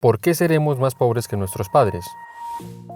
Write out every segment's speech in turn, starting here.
¿Por qué seremos más pobres que nuestros padres?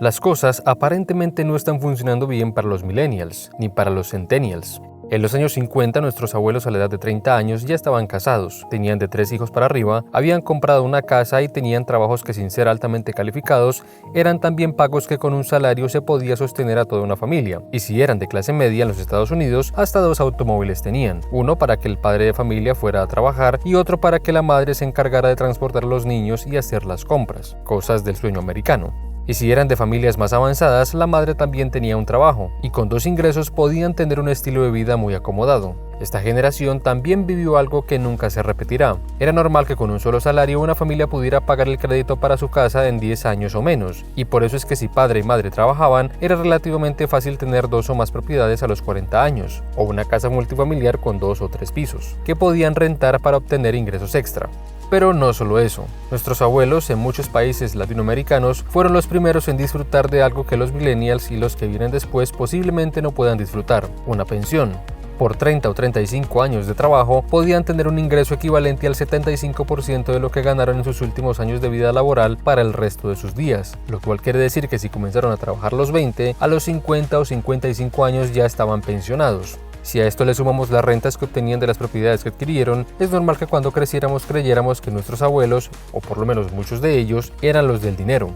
Las cosas aparentemente no están funcionando bien para los millennials, ni para los centennials. En los años 50, nuestros abuelos a la edad de 30 años ya estaban casados, tenían de 3 hijos para arriba, habían comprado una casa y tenían trabajos que, sin ser altamente calificados, eran tan bien pagos que con un salario se podía sostener a toda una familia. Y si eran de clase media en los Estados Unidos, hasta 2 automóviles tenían, uno para que el padre de familia fuera a trabajar y otro para que la madre se encargara de transportar a los niños y hacer las compras, cosas del sueño americano. Y si eran de familias más avanzadas, la madre también tenía un trabajo, y con 2 ingresos podían tener un estilo de vida muy acomodado. Esta generación también vivió algo que nunca se repetirá. Era normal que con un solo salario una familia pudiera pagar el crédito para su casa en 10 años o menos, y por eso es que si padre y madre trabajaban, era relativamente fácil tener 2 o más propiedades a los 40 años, o una casa multifamiliar con 2 o 3 pisos, que podían rentar para obtener ingresos extra. Pero no solo eso, nuestros abuelos en muchos países latinoamericanos fueron los primeros en disfrutar de algo que los millennials y los que vienen después posiblemente no puedan disfrutar: una pensión. Por 30 o 35 años de trabajo podían tener un ingreso equivalente al 75% de lo que ganaron en sus últimos años de vida laboral para el resto de sus días, lo cual quiere decir que si comenzaron a trabajar a los 20, a los 50 o 55 años ya estaban pensionados. Si a esto le sumamos las rentas que obtenían de las propiedades que adquirieron, es normal que cuando creciéramos creyéramos que nuestros abuelos, o por lo menos muchos de ellos, eran los del dinero.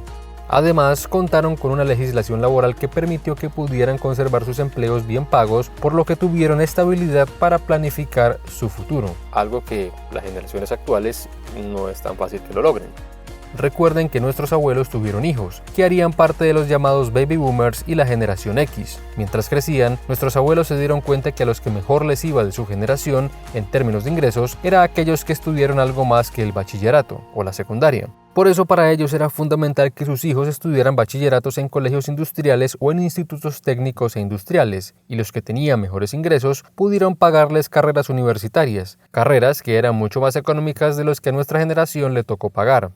Además, contaron con una legislación laboral que permitió que pudieran conservar sus empleos bien pagos, por lo que tuvieron estabilidad para planificar su futuro, algo que las generaciones actuales no es tan fácil que lo logren. Recuerden que nuestros abuelos tuvieron hijos, que harían parte de los llamados baby boomers y la generación X. Mientras crecían, nuestros abuelos se dieron cuenta que a los que mejor les iba de su generación, en términos de ingresos, era aquellos que estudiaron algo más que el bachillerato o la secundaria. Por eso para ellos era fundamental que sus hijos estudiaran bachilleratos en colegios industriales o en institutos técnicos e industriales, y los que tenían mejores ingresos pudieron pagarles carreras universitarias, carreras que eran mucho más económicas de los que a nuestra generación le tocó pagar.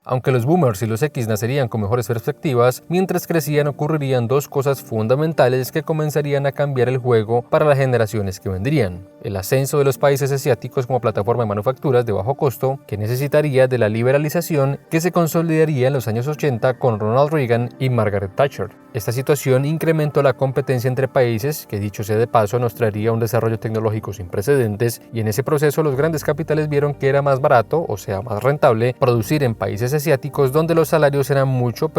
Aunque los boomers y los X nacerían con mejores perspectivas, mientras crecían ocurrirían 2 cosas fundamentales que comenzarían a cambiar el juego para las generaciones que vendrían: el ascenso de los países asiáticos como plataforma de manufacturas de bajo costo, que necesitaría de la liberalización que se consolidaría en los años 80 con Ronald Reagan y Margaret Thatcher. Esta situación incrementó la competencia entre países, que dicho sea de paso nos traería un desarrollo tecnológico sin precedentes, y en ese proceso los grandes capitales vieron que era más barato, o sea más rentable, producir en países asiáticos donde los salarios eran mucho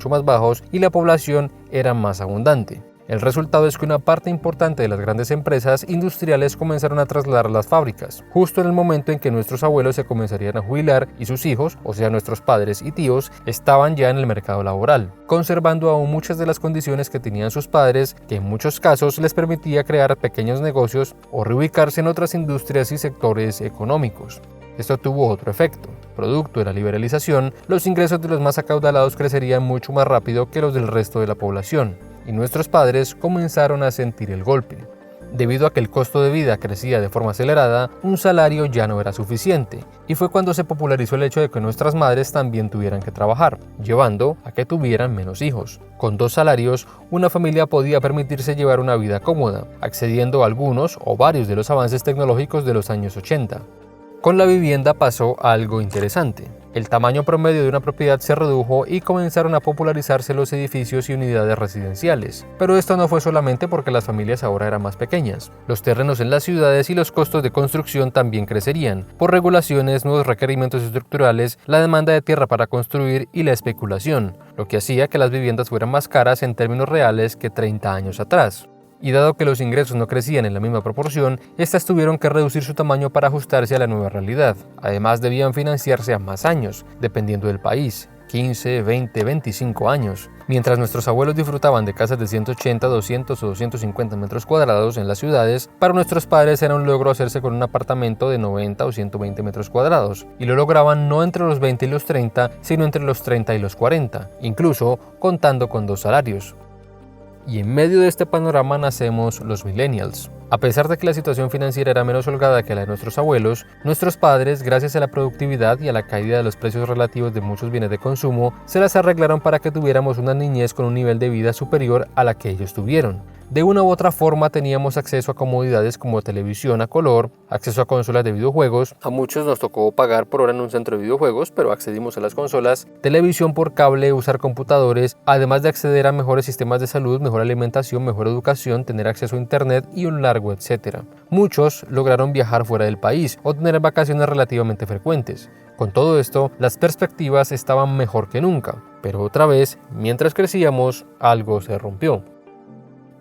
más bajos y la población era más abundante. El resultado es que una parte importante de las grandes empresas industriales comenzaron a trasladar las fábricas, justo en el momento en que nuestros abuelos se comenzarían a jubilar y sus hijos, o sea nuestros padres y tíos, estaban ya en el mercado laboral, conservando aún muchas de las condiciones que tenían sus padres, que en muchos casos les permitía crear pequeños negocios o reubicarse en otras industrias y sectores económicos. Esto tuvo otro efecto. Producto de la liberalización, los ingresos de los más acaudalados crecerían mucho más rápido que los del resto de la población, y nuestros padres comenzaron a sentir el golpe. Debido a que el costo de vida crecía de forma acelerada, un salario ya no era suficiente, y fue cuando se popularizó el hecho de que nuestras madres también tuvieran que trabajar, llevando a que tuvieran menos hijos. Con 2 salarios, una familia podía permitirse llevar una vida cómoda, accediendo a algunos o varios de los avances tecnológicos de los años 80. Con la vivienda pasó algo interesante. El tamaño promedio de una propiedad se redujo y comenzaron a popularizarse los edificios y unidades residenciales. Pero esto no fue solamente porque las familias ahora eran más pequeñas. Los terrenos en las ciudades y los costos de construcción también crecerían, por regulaciones, nuevos requerimientos estructurales, la demanda de tierra para construir y la especulación, lo que hacía que las viviendas fueran más caras en términos reales que 30 años atrás. Y dado que los ingresos no crecían en la misma proporción, estas tuvieron que reducir su tamaño para ajustarse a la nueva realidad. Además, debían financiarse a más años, dependiendo del país, 15, 20, 25 años. Mientras nuestros abuelos disfrutaban de casas de 180, 200 o 250 metros cuadrados en las ciudades, para nuestros padres era un logro hacerse con un apartamento de 90 o 120 metros cuadrados, y lo lograban no entre los 20 y los 30, sino entre los 30 y los 40, incluso contando con 2 salarios. Y en medio de este panorama nacemos los millennials. A pesar de que la situación financiera era menos holgada que la de nuestros abuelos, nuestros padres, gracias a la productividad y a la caída de los precios relativos de muchos bienes de consumo, se las arreglaron para que tuviéramos una niñez con un nivel de vida superior a la que ellos tuvieron. de una u otra forma teníamos acceso a comodidades como televisión a color, acceso a consolas de videojuegos. A muchos nos tocó pagar por hora en un centro de videojuegos, pero accedimos a las consolas, televisión por cable, usar computadores, además de acceder a mejores sistemas de salud, mejor alimentación, mejor educación, tener acceso a internet y un largo etcétera. Muchos lograron viajar fuera del país o tener vacaciones relativamente frecuentes. Con todo esto, las perspectivas estaban mejor que nunca, pero otra vez, mientras crecíamos, algo se rompió.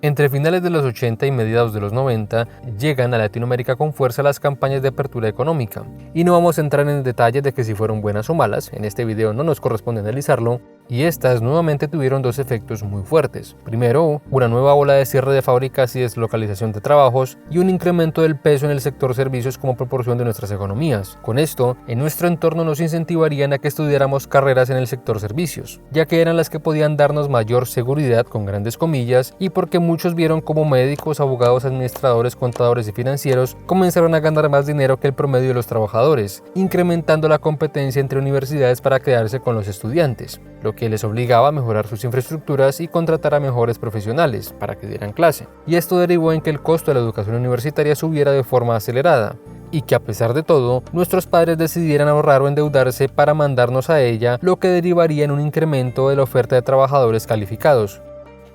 Entre finales de los 80 y mediados de los 90 llegan a Latinoamérica con fuerza las campañas de apertura económica. Y no vamos a entrar en detalles de que si fueron buenas o malas, en este video no nos corresponde analizarlo, y estas nuevamente tuvieron dos efectos muy fuertes. Primero, una nueva ola de cierre de fábricas y deslocalización de trabajos, y un incremento del peso en el sector servicios como proporción de nuestras economías. Con esto, en nuestro entorno nos incentivarían a que estudiáramos carreras en el sector servicios, ya que eran las que podían darnos mayor seguridad con grandes comillas, y porque muchos vieron como médicos, abogados, administradores, contadores y financieros comenzaron a ganar más dinero que el promedio de los trabajadores, incrementando la competencia entre universidades para quedarse con los estudiantes, lo que les obligaba a mejorar sus infraestructuras y contratar a mejores profesionales para que dieran clase. Y esto derivó en que el costo de la educación universitaria subiera de forma acelerada, y que a pesar de todo, nuestros padres decidieran ahorrar o endeudarse para mandarnos a ella, lo que derivaría en un incremento de la oferta de trabajadores calificados.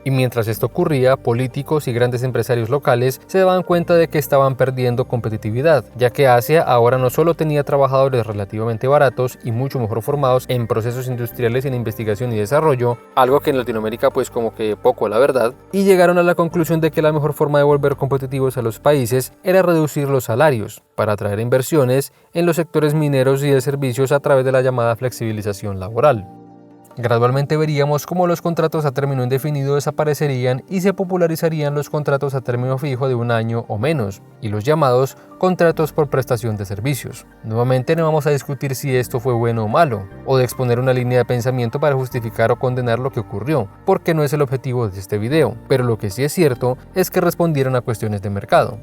Y mientras esto ocurría, políticos y grandes empresarios locales se daban cuenta de que estaban perdiendo competitividad, ya que Asia ahora no solo tenía trabajadores relativamente baratos y mucho mejor formados en procesos industriales y en investigación y desarrollo, algo que en Latinoamérica pues como que poco la verdad, y llegaron a la conclusión de que la mejor forma de volver competitivos a los países era reducir los salarios, para atraer inversiones en los sectores mineros y de servicios a través de la llamada flexibilización laboral. Gradualmente veríamos cómo los contratos a término indefinido desaparecerían y se popularizarían los contratos a término fijo de un año o menos, y los llamados contratos por prestación de servicios. Nuevamente no vamos a discutir si esto fue bueno o malo, o de exponer una línea de pensamiento para justificar o condenar lo que ocurrió, porque no es el objetivo de este video, pero lo que sí es cierto es que respondieron a cuestiones de mercado.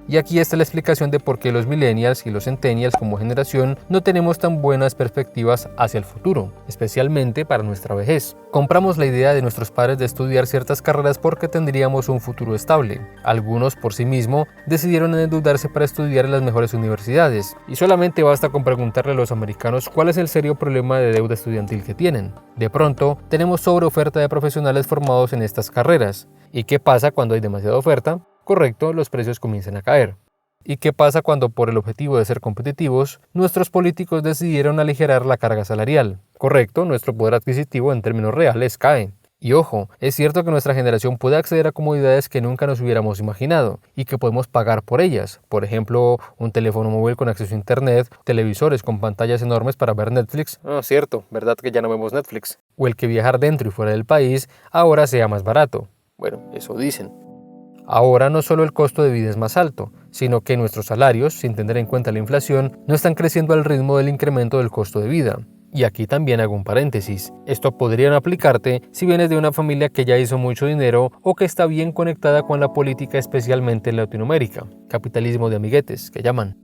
Y aquí está la explicación de por qué los millennials y los centennials como generación no tenemos tan buenas perspectivas hacia el futuro, especialmente para nuestra vejez. Compramos la idea de nuestros padres de estudiar ciertas carreras porque tendríamos un futuro estable. Algunos por sí mismos decidieron endeudarse para estudiar en las mejores universidades, y solamente basta con preguntarle a los americanos cuál es el serio problema de deuda estudiantil que tienen. De pronto, tenemos sobreoferta de profesionales formados en estas carreras. ¿Y qué pasa cuando hay demasiada oferta? Correcto, los precios comienzan a caer. ¿Y qué pasa cuando por el objetivo de ser competitivos, nuestros políticos decidieron aligerar la carga salarial? Correcto, nuestro poder adquisitivo en términos reales cae. Y ojo, es cierto que nuestra generación puede acceder a comodidades que nunca nos hubiéramos imaginado y que podemos pagar por ellas. Por ejemplo, un teléfono móvil con acceso a internet, televisores con pantallas enormes para ver Netflix. Cierto, ¿verdad que ya no vemos Netflix? O el que viajar dentro y fuera del país ahora sea más barato. Bueno, eso dicen. Ahora no solo el costo de vida es más alto, sino que nuestros salarios, sin tener en cuenta la inflación, no están creciendo al ritmo del incremento del costo de vida. Y aquí también hago un paréntesis. Esto podría no aplicarte si vienes de una familia que ya hizo mucho dinero o que está bien conectada con la política, especialmente en Latinoamérica. Capitalismo de amiguetes, que llaman.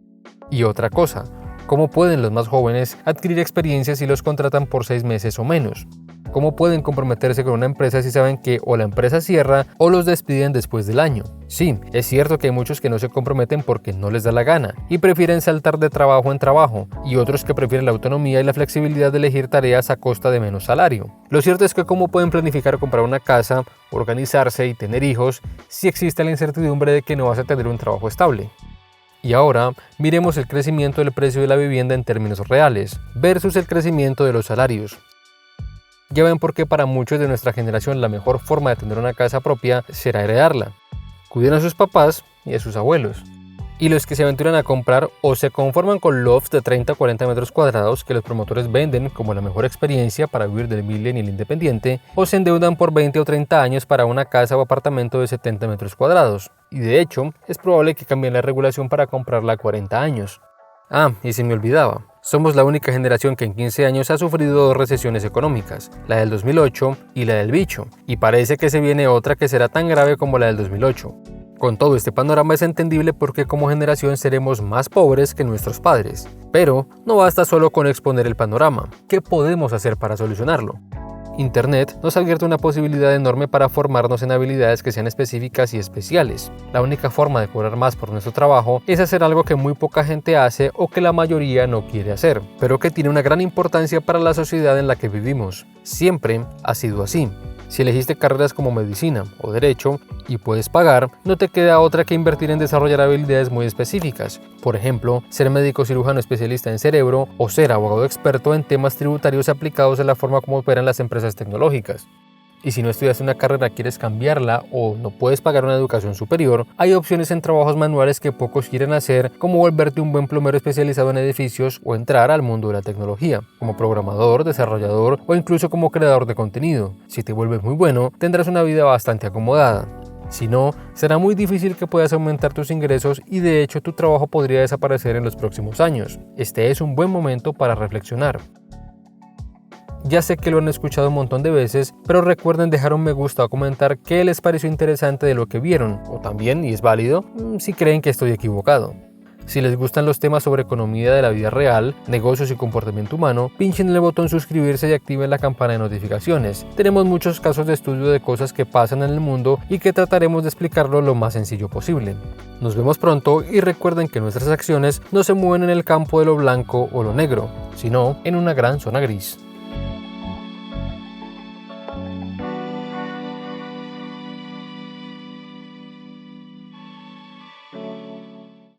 Y otra cosa, ¿cómo pueden los más jóvenes adquirir experiencias si los contratan por 6 meses o menos? ¿Cómo pueden comprometerse con una empresa si saben que o la empresa cierra o los despiden después del año? Sí, es cierto que hay muchos que no se comprometen porque no les da la gana y prefieren saltar de trabajo en trabajo, y otros que prefieren la autonomía y la flexibilidad de elegir tareas a costa de menos salario. Lo cierto es que cómo pueden planificar comprar una casa, organizarse y tener hijos si existe la incertidumbre de que no vas a tener un trabajo estable. Y ahora miremos el crecimiento del precio de la vivienda en términos reales versus el crecimiento de los salarios. Ya ven por qué para muchos de nuestra generación la mejor forma de tener una casa propia será heredarla. Cuiden a sus papás y a sus abuelos. Y los que se aventuran a comprar o se conforman con lofts de 30 a 40 metros cuadrados que los promotores venden como la mejor experiencia para vivir del millennial independiente, o se endeudan por 20 o 30 años para una casa o apartamento de 70 metros cuadrados. Y de hecho, es probable que cambien la regulación para comprarla a 40 años. Y se me olvidaba. Somos la única generación que en 15 años ha sufrido 2 recesiones económicas, la del 2008 y la del bicho, y parece que se viene otra que será tan grave como la del 2008. Con todo este panorama es entendible porque como generación seremos más pobres que nuestros padres. Pero no basta solo con exponer el panorama. ¿Qué podemos hacer para solucionarlo? Internet nos ha abierto una posibilidad enorme para formarnos en habilidades que sean específicas y especiales. La única forma de cobrar más por nuestro trabajo es hacer algo que muy poca gente hace o que la mayoría no quiere hacer, pero que tiene una gran importancia para la sociedad en la que vivimos. Siempre ha sido así. Si elegiste carreras como medicina o derecho y puedes pagar, no te queda otra que invertir en desarrollar habilidades muy específicas. Por ejemplo, ser médico cirujano especialista en cerebro o ser abogado experto en temas tributarios aplicados a la forma como operan las empresas tecnológicas. Y si no estudias una carrera, quieres cambiarla o no puedes pagar una educación superior, hay opciones en trabajos manuales que pocos quieren hacer, como volverte un buen plomero especializado en edificios o entrar al mundo de la tecnología, como programador, desarrollador o incluso como creador de contenido. Si te vuelves muy bueno, tendrás una vida bastante acomodada. Si no, será muy difícil que puedas aumentar tus ingresos y de hecho tu trabajo podría desaparecer en los próximos años. Este es un buen momento para reflexionar. Ya sé que lo han escuchado un montón de veces, pero recuerden dejar un me gusta o comentar qué les pareció interesante de lo que vieron, o también, y es válido, si creen que estoy equivocado. Si les gustan los temas sobre economía de la vida real, negocios y comportamiento humano, pinchen el botón suscribirse y activen la campana de notificaciones. Tenemos muchos casos de estudio de cosas que pasan en el mundo y que trataremos de explicarlo lo más sencillo posible. Nos vemos pronto y recuerden que nuestras acciones no se mueven en el campo de lo blanco o lo negro, sino en una gran zona gris.